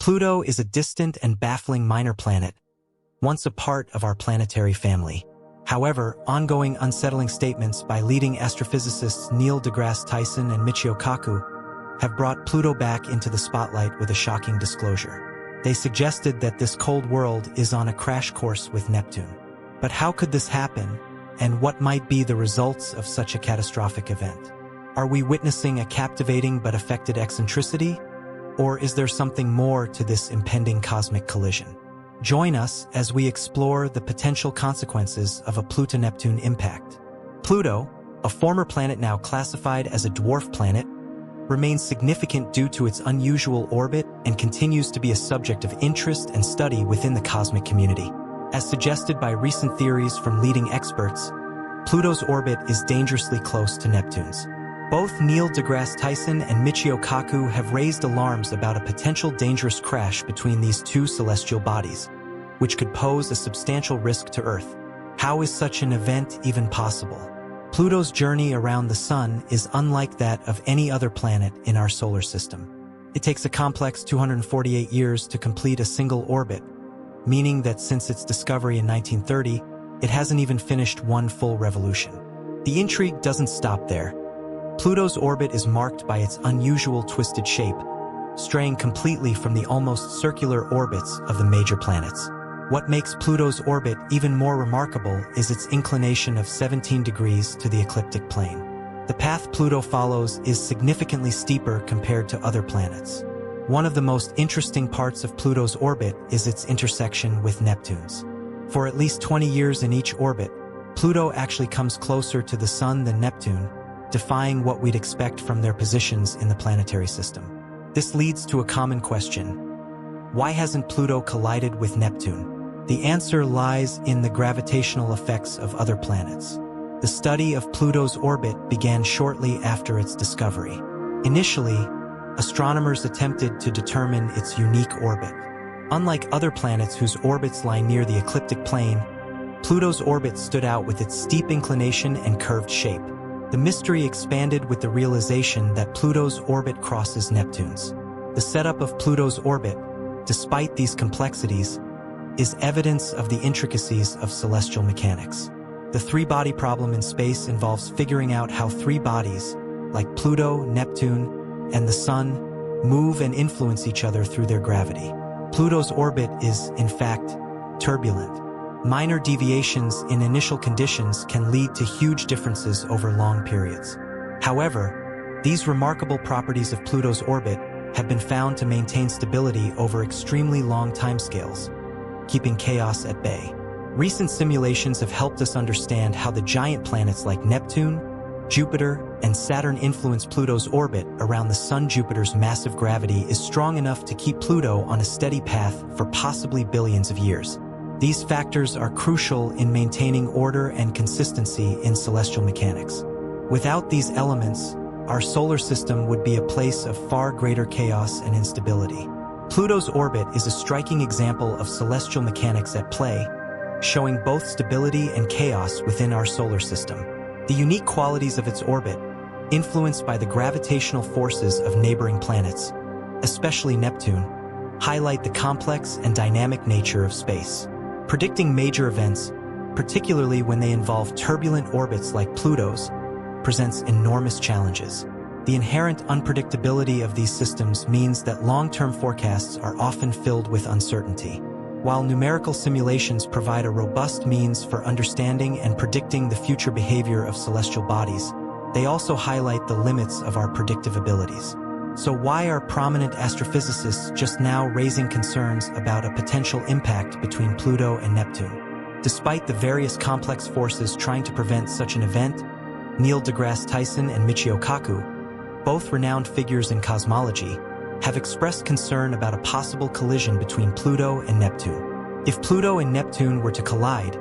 Pluto is a distant and baffling minor planet, once a part of our planetary family. However, ongoing unsettling statements by leading astrophysicists Neil deGrasse Tyson and Michio Kaku have brought Pluto back into the spotlight with a shocking disclosure. They suggested that this cold world is on a crash course with Neptune. But how could this happen, and what might be the results of such a catastrophic event? Are we witnessing a captivating but affected eccentricity, or is there something more to this impending cosmic collision? Join us as we explore the potential consequences of a Pluto-Neptune impact. Pluto, a former planet now classified as a dwarf planet, remains significant due to its unusual orbit and continues to be a subject of interest and study within the cosmic community. As suggested by recent theories from leading experts, Pluto's orbit is dangerously close to Neptune's. Both Neil deGrasse Tyson and Michio Kaku have raised alarms about a potential dangerous crash between these two celestial bodies, which could pose a substantial risk to Earth. How is such an event even possible? Pluto's journey around the Sun is unlike that of any other planet in our solar system. It takes a complex 248 years to complete a single orbit, meaning that since its discovery in 1930, it hasn't even finished one full revolution. The intrigue doesn't stop there. Pluto's orbit is marked by its unusual twisted shape, straying completely from the almost circular orbits of the major planets. What makes Pluto's orbit even more remarkable is its inclination of 17 degrees to the ecliptic plane. The path Pluto follows is significantly steeper compared to other planets. One of the most interesting parts of Pluto's orbit is its intersection with Neptune's. For at least 20 years in each orbit, Pluto actually comes closer to the Sun than Neptune, defying what we'd expect from their positions in the planetary system. This leads to a common question. Why hasn't Pluto collided with Neptune? The answer lies in the gravitational effects of other planets. The study of Pluto's orbit began shortly after its discovery. Initially, astronomers attempted to determine its unique orbit. Unlike other planets whose orbits lie near the ecliptic plane, Pluto's orbit stood out with its steep inclination and curved shape. The mystery expanded with the realization that Pluto's orbit crosses Neptune's. The setup of Pluto's orbit, despite these complexities, is evidence of the intricacies of celestial mechanics. The three-body problem in space involves figuring out how three bodies, like Pluto, Neptune, and the Sun, move and influence each other through their gravity. Pluto's orbit is, in fact, turbulent. Minor deviations in initial conditions can lead to huge differences over long periods. However, these remarkable properties of Pluto's orbit have been found to maintain stability over extremely long timescales, keeping chaos at bay. Recent simulations have helped us understand how the giant planets like Neptune, Jupiter, and Saturn influence Pluto's orbit around the Sun. Jupiter's massive gravity is strong enough to keep Pluto on a steady path for possibly billions of years. These factors are crucial in maintaining order and consistency in celestial mechanics. Without these elements, our solar system would be a place of far greater chaos and instability. Pluto's orbit is a striking example of celestial mechanics at play, showing both stability and chaos within our solar system. The unique qualities of its orbit, influenced by the gravitational forces of neighboring planets, especially Neptune, highlight the complex and dynamic nature of space. Predicting major events, particularly when they involve turbulent orbits like Pluto's, presents enormous challenges. The inherent unpredictability of these systems means that long-term forecasts are often filled with uncertainty. While numerical simulations provide a robust means for understanding and predicting the future behavior of celestial bodies, they also highlight the limits of our predictive abilities. So why are prominent astrophysicists just now raising concerns about a potential impact between Pluto and Neptune? Despite the various complex forces trying to prevent such an event, Neil deGrasse Tyson and Michio Kaku, both renowned figures in cosmology, have expressed concern about a possible collision between Pluto and Neptune. If Pluto and Neptune were to collide,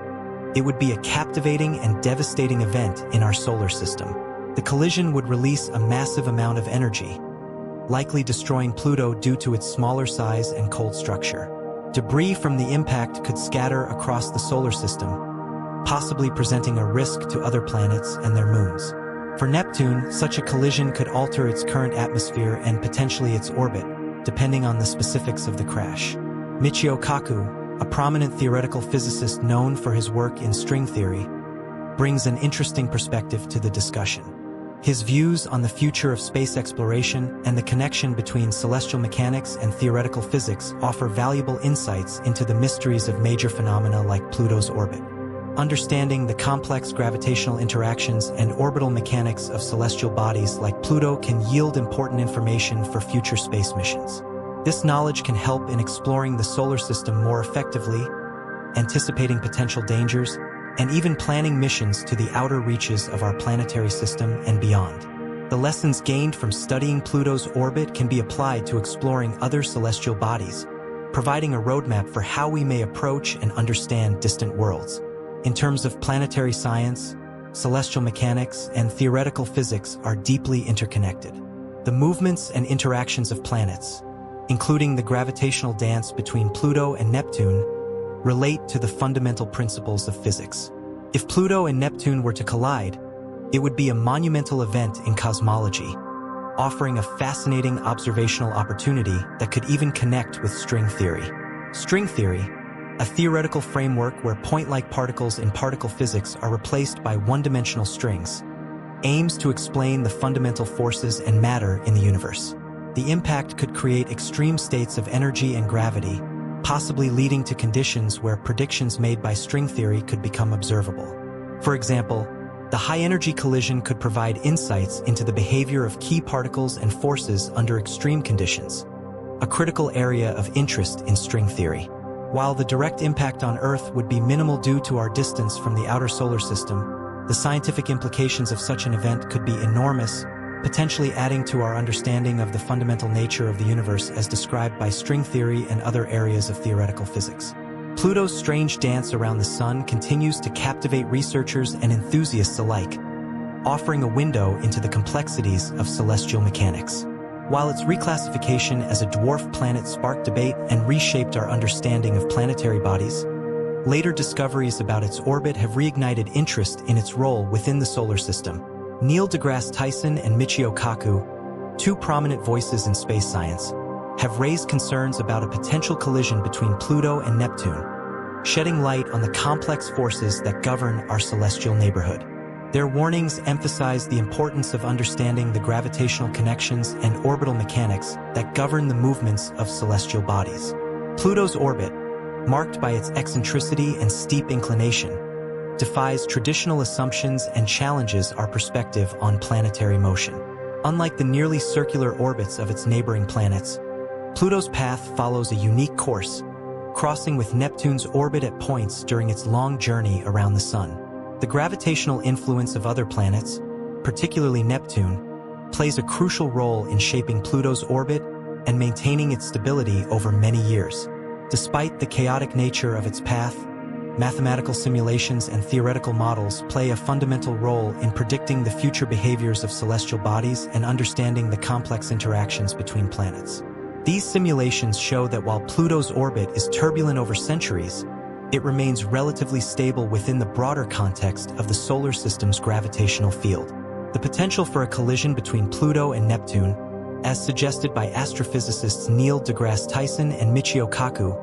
it would be a captivating and devastating event in our solar system. The collision would release a massive amount of energy, likely destroying Pluto due to its smaller size and cold structure. Debris from the impact could scatter across the solar system, possibly presenting a risk to other planets and their moons. For Neptune, such a collision could alter its current atmosphere and potentially its orbit, depending on the specifics of the crash. Michio Kaku, a prominent theoretical physicist known for his work in string theory, brings an interesting perspective to the discussion. His views on the future of space exploration and the connection between celestial mechanics and theoretical physics offer valuable insights into the mysteries of major phenomena like Pluto's orbit. Understanding the complex gravitational interactions and orbital mechanics of celestial bodies like Pluto can yield important information for future space missions. This knowledge can help in exploring the solar system more effectively, anticipating potential dangers, and even planning missions to the outer reaches of our planetary system and beyond. The lessons gained from studying Pluto's orbit can be applied to exploring other celestial bodies, providing a roadmap for how we may approach and understand distant worlds. In terms of planetary science, celestial mechanics, and theoretical physics are deeply interconnected. The movements and interactions of planets, including the gravitational dance between Pluto and Neptune, relate to the fundamental principles of physics. If Pluto and Neptune were to collide, it would be a monumental event in cosmology, offering a fascinating observational opportunity that could even connect with string theory. String theory, a theoretical framework where point-like particles in particle physics are replaced by one-dimensional strings, aims to explain the fundamental forces and matter in the universe. The impact could create extreme states of energy and gravity, possibly leading to conditions where predictions made by string theory could become observable. For example, the high-energy collision could provide insights into the behavior of key particles and forces under extreme conditions, a critical area of interest in string theory. While the direct impact on Earth would be minimal due to our distance from the outer solar system, the scientific implications of such an event could be enormous, potentially adding to our understanding of the fundamental nature of the universe as described by string theory and other areas of theoretical physics. Pluto's strange dance around the Sun continues to captivate researchers and enthusiasts alike, offering a window into the complexities of celestial mechanics. While its reclassification as a dwarf planet sparked debate and reshaped our understanding of planetary bodies, later discoveries about its orbit have reignited interest in its role within the solar system. Neil deGrasse Tyson and Michio Kaku, two prominent voices in space science, have raised concerns about a potential collision between Pluto and Neptune, shedding light on the complex forces that govern our celestial neighborhood. Their warnings emphasize the importance of understanding the gravitational connections and orbital mechanics that govern the movements of celestial bodies. Pluto's orbit, marked by its eccentricity and steep inclination, defies traditional assumptions and challenges our perspective on planetary motion. Unlike the nearly circular orbits of its neighboring planets, Pluto's path follows a unique course, crossing with Neptune's orbit at points during its long journey around the Sun. The gravitational influence of other planets, particularly Neptune, plays a crucial role in shaping Pluto's orbit and maintaining its stability over many years. Despite the chaotic nature of its path, mathematical simulations and theoretical models play a fundamental role in predicting the future behaviors of celestial bodies and understanding the complex interactions between planets. These simulations show that while Pluto's orbit is turbulent over centuries, it remains relatively stable within the broader context of the solar system's gravitational field. The potential for a collision between Pluto and Neptune, as suggested by astrophysicists Neil deGrasse Tyson and Michio Kaku,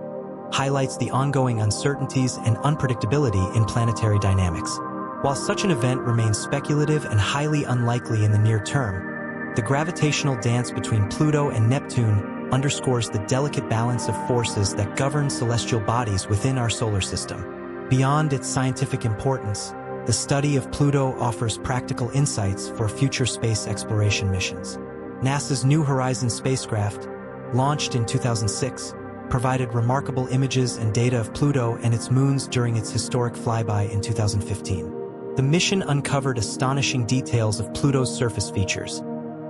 highlights the ongoing uncertainties and unpredictability in planetary dynamics. While such an event remains speculative and highly unlikely in the near term, the gravitational dance between Pluto and Neptune underscores the delicate balance of forces that govern celestial bodies within our solar system. Beyond its scientific importance, the study of Pluto offers practical insights for future space exploration missions. NASA's New Horizons spacecraft, launched in 2006, provided remarkable images and data of Pluto and its moons during its historic flyby in 2015. The mission uncovered astonishing details of Pluto's surface features,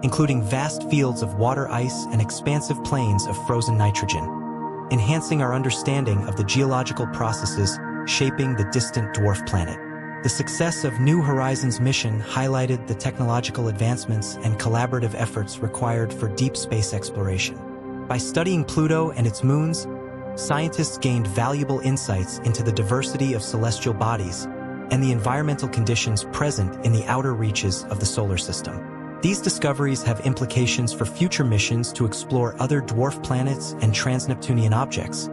including vast fields of water ice and expansive plains of frozen nitrogen, enhancing our understanding of the geological processes shaping the distant dwarf planet. The success of New Horizons mission highlighted the technological advancements and collaborative efforts required for deep space exploration. By studying Pluto and its moons, scientists gained valuable insights into the diversity of celestial bodies and the environmental conditions present in the outer reaches of the solar system. These discoveries have implications for future missions to explore other dwarf planets and trans-Neptunian objects,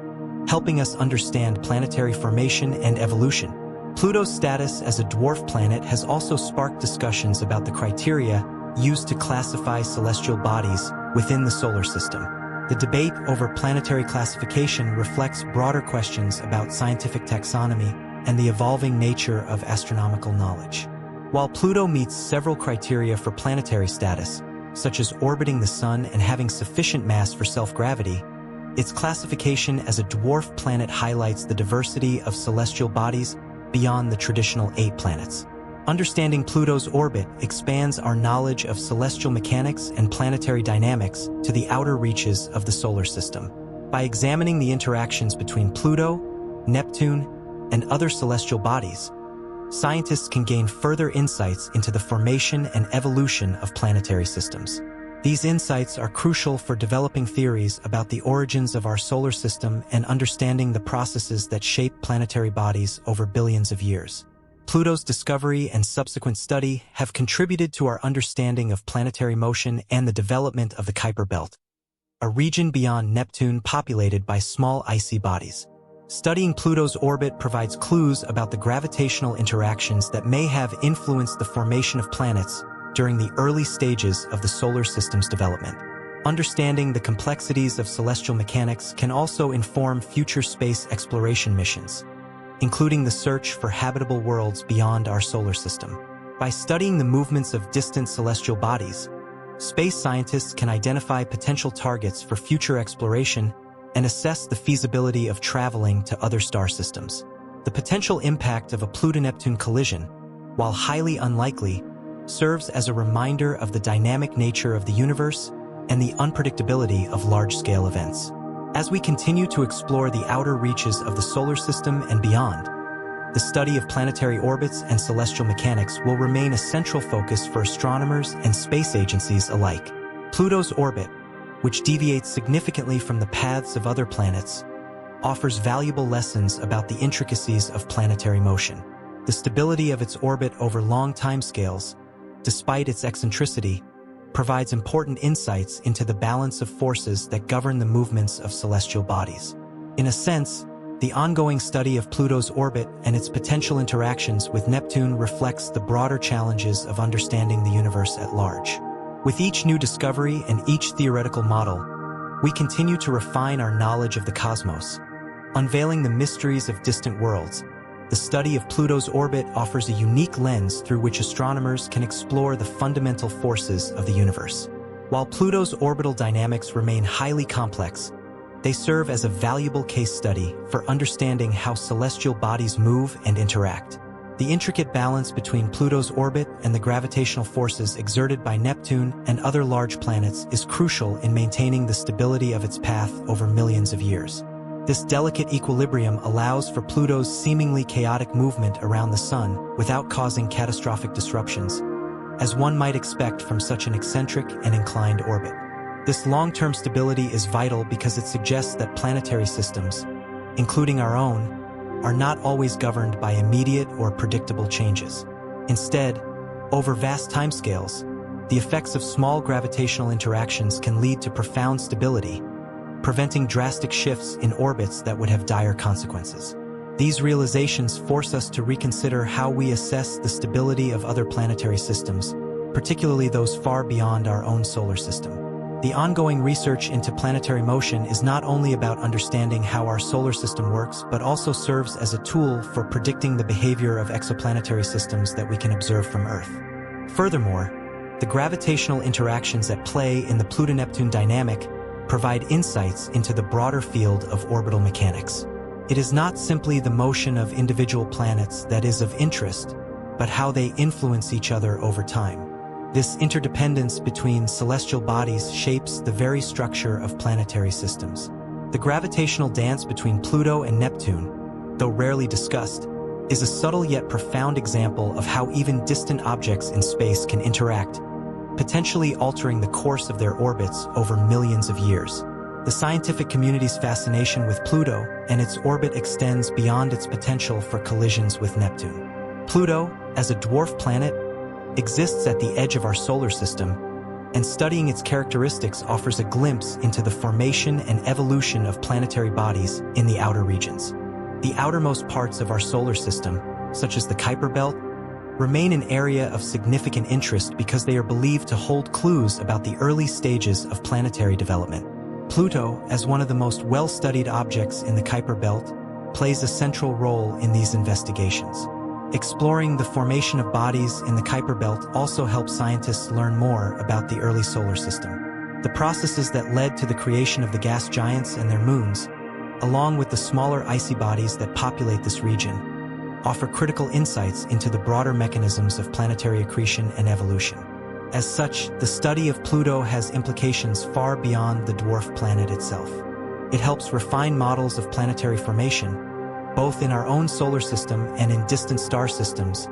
helping us understand planetary formation and evolution. Pluto's status as a dwarf planet has also sparked discussions about the criteria used to classify celestial bodies within the solar system. The debate over planetary classification reflects broader questions about scientific taxonomy and the evolving nature of astronomical knowledge. While Pluto meets several criteria for planetary status, such as orbiting the Sun and having sufficient mass for self-gravity, its classification as a dwarf planet highlights the diversity of celestial bodies beyond the traditional 8 planets. Understanding Pluto's orbit expands our knowledge of celestial mechanics and planetary dynamics to the outer reaches of the solar system. By examining the interactions between Pluto, Neptune, and other celestial bodies, scientists can gain further insights into the formation and evolution of planetary systems. These insights are crucial for developing theories about the origins of our solar system and understanding the processes that shape planetary bodies over billions of years. Pluto's discovery and subsequent study have contributed to our understanding of planetary motion and the development of the Kuiper Belt, a region beyond Neptune populated by small icy bodies. Studying Pluto's orbit provides clues about the gravitational interactions that may have influenced the formation of planets during the early stages of the solar system's development. Understanding the complexities of celestial mechanics can also inform future space exploration missions, including the search for habitable worlds beyond our solar system. By studying the movements of distant celestial bodies, space scientists can identify potential targets for future exploration and assess the feasibility of traveling to other star systems. The potential impact of a Pluto-Neptune collision, while highly unlikely, serves as a reminder of the dynamic nature of the universe and the unpredictability of large-scale events. As we continue to explore the outer reaches of the solar system and beyond, the study of planetary orbits and celestial mechanics will remain a central focus for astronomers and space agencies alike. Pluto's orbit, which deviates significantly from the paths of other planets, offers valuable lessons about the intricacies of planetary motion. The stability of its orbit over long timescales, despite its eccentricity, provides important insights into the balance of forces that govern the movements of celestial bodies. In a sense, the ongoing study of Pluto's orbit and its potential interactions with Neptune reflects the broader challenges of understanding the universe at large. With each new discovery and each theoretical model, we continue to refine our knowledge of the cosmos, unveiling the mysteries of distant worlds. The study of Pluto's orbit offers a unique lens through which astronomers can explore the fundamental forces of the universe. While Pluto's orbital dynamics remain highly complex, they serve as a valuable case study for understanding how celestial bodies move and interact. The intricate balance between Pluto's orbit and the gravitational forces exerted by Neptune and other large planets is crucial in maintaining the stability of its path over millions of years. This delicate equilibrium allows for Pluto's seemingly chaotic movement around the Sun without causing catastrophic disruptions, as one might expect from such an eccentric and inclined orbit. This long-term stability is vital because it suggests that planetary systems, including our own, are not always governed by immediate or predictable changes. Instead, over vast timescales, the effects of small gravitational interactions can lead to profound stability, preventing drastic shifts in orbits that would have dire consequences. These realizations force us to reconsider how we assess the stability of other planetary systems, particularly those far beyond our own solar system. The ongoing research into planetary motion is not only about understanding how our solar system works, but also serves as a tool for predicting the behavior of exoplanetary systems that we can observe from Earth. Furthermore, the gravitational interactions at play in the Pluto-Neptune dynamic provide insights into the broader field of orbital mechanics. It is not simply the motion of individual planets that is of interest, but how they influence each other over time. This interdependence between celestial bodies shapes the very structure of planetary systems. The gravitational dance between Pluto and Neptune, though rarely discussed, is a subtle yet profound example of how even distant objects in space can interact, potentially altering the course of their orbits over millions of years. The scientific community's fascination with Pluto and its orbit extends beyond its potential for collisions with Neptune. Pluto, as a dwarf planet, exists at the edge of our solar system, and studying its characteristics offers a glimpse into the formation and evolution of planetary bodies in the outer regions. The outermost parts of our solar system, such as the Kuiper Belt, remain an area of significant interest because they are believed to hold clues about the early stages of planetary development. Pluto, as one of the most well-studied objects in the Kuiper Belt, plays a central role in these investigations. Exploring the formation of bodies in the Kuiper Belt also helps scientists learn more about the early solar system. The processes that led to the creation of the gas giants and their moons, along with the smaller icy bodies that populate this region, offer critical insights into the broader mechanisms of planetary accretion and evolution. As such, the study of Pluto has implications far beyond the dwarf planet itself. It helps refine models of planetary formation, both in our own solar system and in distant star systems,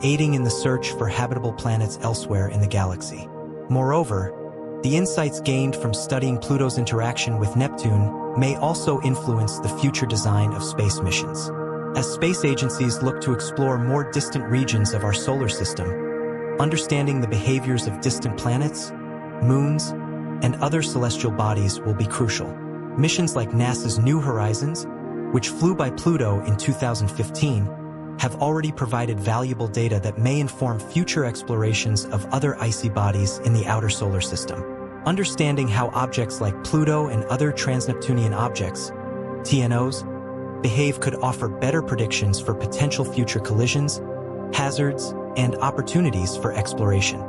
aiding in the search for habitable planets elsewhere in the galaxy. Moreover, the insights gained from studying Pluto's interaction with Neptune may also influence the future design of space missions. As space agencies look to explore more distant regions of our solar system, understanding the behaviors of distant planets, moons, and other celestial bodies will be crucial. Missions like NASA's New Horizons, which flew by Pluto in 2015, have already provided valuable data that may inform future explorations of other icy bodies in the outer solar system. Understanding how objects like Pluto and other trans-Neptunian objects, TNOs, behave could offer better predictions for potential future collisions, hazards, and opportunities for exploration.